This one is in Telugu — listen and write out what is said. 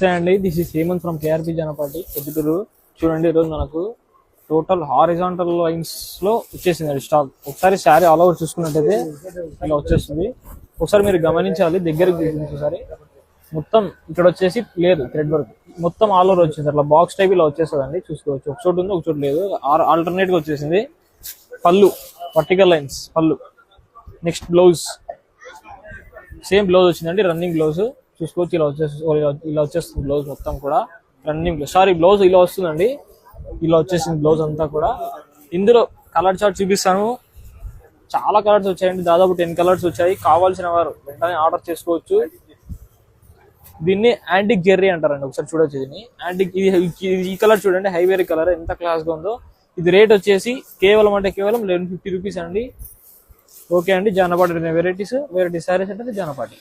అండి this is Hemanth from KRP Janapati Proddatur. చూడండి ఈరోజు మనకు టోటల్ హారిజాంటల్ లైన్స్ లో వచ్చేసింది స్టాక్. ఒకసారి శారీ ఆల్ ఓవర్ చూసుకున్నట్టయితే ఇలా వచ్చేస్తుంది. ఒకసారి మీరు గమనించాలి, దగ్గరికి ఒకసారి మొత్తం ఇక్కడ వచ్చేసి లేదు థ్రెడ్ వర్క్, మొత్తం ఆల్ ఓవర్ వచ్చేసి అట్లా బాక్స్ టైప్ ఇలా వచ్చేస్తుంది. చూసుకోవచ్చు, ఒక చోటు ఉంది ఒక చోటు లేదు, ఆల్టర్నేట్ గా వచ్చేసింది. పళ్ళు వర్టికల్ లైన్స్ పళ్ళు. నెక్స్ట్ బ్లౌజ్ సేమ్ బ్లౌజ్ వచ్చిందండి, రన్నింగ్ బ్లౌజ్ చూసుకోవచ్చు. ఇలా వచ్చేస్తుంది బ్లౌజ్ మొత్తం కూడా రన్నింగ్. సారీ బ్లౌజ్ ఇలా వస్తుందండి, ఇలా వచ్చేసింది బ్లౌజ్ అంతా కూడా. ఇందులో కలర్ చార్ట్ చూపిస్తాను. చాలా కలర్స్ వచ్చాయండి, దాదాపు 10 కలర్స్ వచ్చాయి. కావాల్సిన వారు వెంటనే ఆర్డర్ చేసుకోవచ్చు. దీన్ని యాంటిక్ జెర్రీ అంటారండి. ఒకసారి చూడొచ్చు దీన్ని యాంటిక్. ఈ కలర్ చూడండి, హైవేరీ కలర్ ఎంత క్లాస్ గా ఉందో. ఇది రేట్ వచ్చేసి కేవలం 1150 రూపీస్ అండి. ఓకే అండి, జానపాటి వెరైటీ సారీస్ అంటే జానపాటి.